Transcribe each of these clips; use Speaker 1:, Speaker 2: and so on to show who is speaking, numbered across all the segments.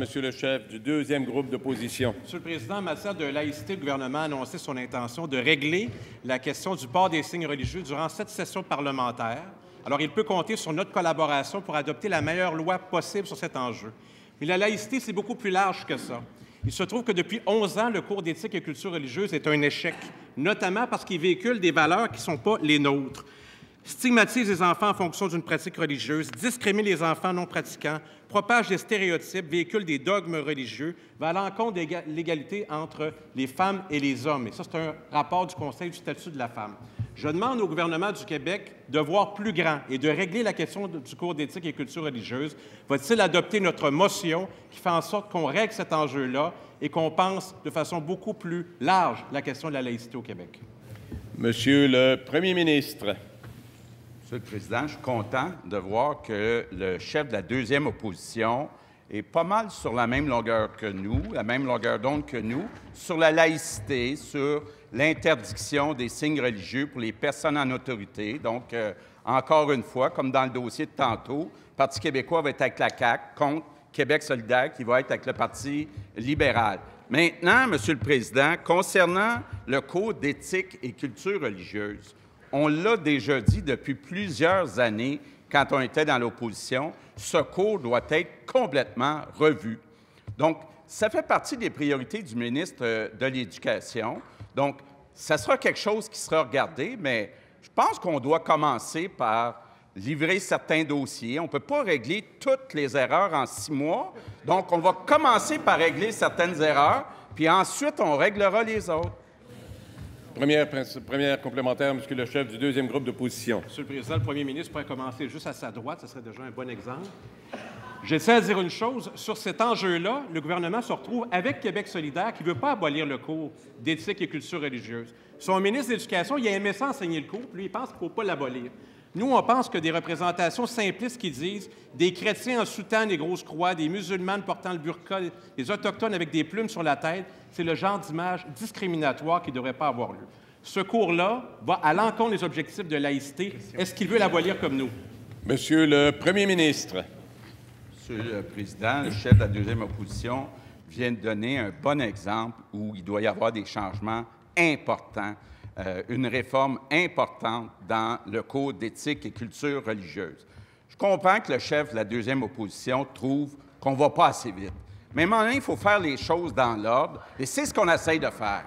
Speaker 1: Monsieur le chef du deuxième groupe d'opposition.
Speaker 2: Monsieur le Président, en matière de laïcité, le gouvernement a annoncé son intention de régler la question du port des signes religieux durant cette session parlementaire. Alors, il peut compter sur notre collaboration pour adopter la meilleure loi possible sur cet enjeu. Mais la laïcité, c'est beaucoup plus large que ça. Il se trouve que depuis 11 ans, le cours d'éthique et culture religieuse est un échec, notamment parce qu'il véhicule des valeurs qui ne sont pas les nôtres. Stigmatise les enfants en fonction d'une pratique religieuse, discrimine les enfants non pratiquants, propage des stéréotypes, véhicule des dogmes religieux, va à l'encontre de l'égalité entre les femmes et les hommes. Et ça, c'est un rapport du Conseil du statut de la femme. Je demande au gouvernement du Québec de voir plus grand et de régler la question du cours d'éthique et culture religieuse. Va-t-il adopter notre motion qui fait en sorte qu'on règle cet enjeu-là et qu'on pense de façon beaucoup plus large la question de la laïcité au Québec?
Speaker 1: Monsieur le Premier ministre.
Speaker 3: Monsieur le Président, je suis content de voir que le chef de la deuxième opposition est pas mal sur la même longueur que nous, la même longueur d'onde que nous, sur la laïcité, sur l'interdiction des signes religieux pour les personnes en autorité. Donc, encore une fois, comme dans le dossier de tantôt, le Parti québécois va être avec la CAQ contre Québec solidaire, qui va être avec le Parti libéral. Maintenant, Monsieur le Président, concernant le Code d'éthique et culture religieuse, on l'a déjà dit depuis plusieurs années quand on était dans l'opposition, ce cours doit être complètement revu. Donc, ça fait partie des priorités du ministre de l'Éducation. Donc, ça sera quelque chose qui sera regardé, mais je pense qu'on doit commencer par livrer certains dossiers. On ne peut pas régler toutes les erreurs en 6 mois. Donc, on va commencer par régler certaines erreurs, puis ensuite, on réglera les autres.
Speaker 1: Première complémentaire, Monsieur le chef du deuxième groupe d'opposition.
Speaker 2: Monsieur le Président, le premier ministre pourrait commencer juste à sa droite. Ce serait déjà un bon exemple. J'essaie à dire une chose. Sur cet enjeu-là, le gouvernement se retrouve avec Québec solidaire qui ne veut pas abolir le cours d'éthique et culture religieuse. Son ministre de l'Éducation, il a aimé ça enseigner le cours, puis lui, il pense qu'il ne faut pas l'abolir. Nous, on pense que des représentations simplistes qui disent des chrétiens en soutane et grosses croix, des musulmanes portant le burqa, des autochtones avec des plumes sur la tête, c'est le genre d'image discriminatoire qui ne devrait pas avoir lieu. Ce cours-là va à l'encontre des objectifs de laïcité. Est-ce qu'il veut l'abolir comme nous?
Speaker 1: Monsieur le Premier ministre.
Speaker 3: Monsieur le Président, le chef de la deuxième opposition vient de donner un bon exemple où il doit y avoir des changements importants, une réforme importante dans le Code d'éthique et culture religieuse. Je comprends que le chef de la deuxième opposition trouve qu'on ne va pas assez vite. Mais maintenant, il faut faire les choses dans l'ordre, et c'est ce qu'on essaye de faire.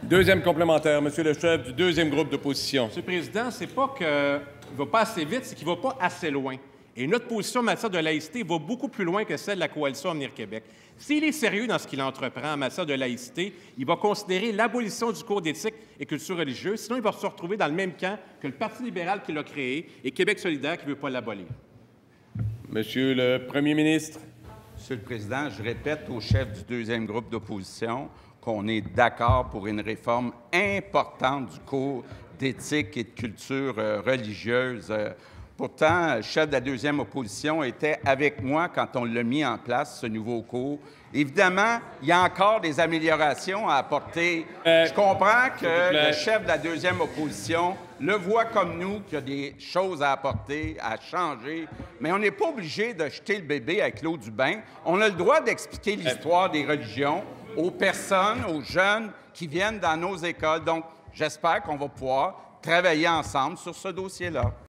Speaker 1: Deuxième complémentaire, Monsieur le chef du deuxième groupe d'opposition.
Speaker 2: Monsieur le Président, c'est pas qu'il ne va pas assez vite, c'est qu'il ne va pas assez loin. Et notre position en matière de laïcité va beaucoup plus loin que celle de la Coalition Avenir Québec. S'il est sérieux dans ce qu'il entreprend en matière de laïcité, il va considérer l'abolition du cours d'éthique et culture religieuse, sinon il va se retrouver dans le même camp que le Parti libéral qui l'a créé et Québec solidaire qui ne veut pas l'abolir.
Speaker 1: Monsieur le Premier ministre.
Speaker 3: Monsieur le Président, je répète au chef du deuxième groupe d'opposition qu'on est d'accord pour une réforme importante du cours d'éthique et de culture religieuse. Pourtant, le chef de la deuxième opposition était avec moi quand on l'a mis en place, ce nouveau cours. Évidemment, il y a encore des améliorations à apporter. Je comprends que le chef de la deuxième opposition le voit comme nous, qu'il y a des choses à apporter, à changer, mais on n'est pas obligé de jeter le bébé avec l'eau du bain. On a le droit d'expliquer l'histoire des religions aux personnes, aux jeunes qui viennent dans nos écoles. Donc, j'espère qu'on va pouvoir travailler ensemble sur ce dossier-là.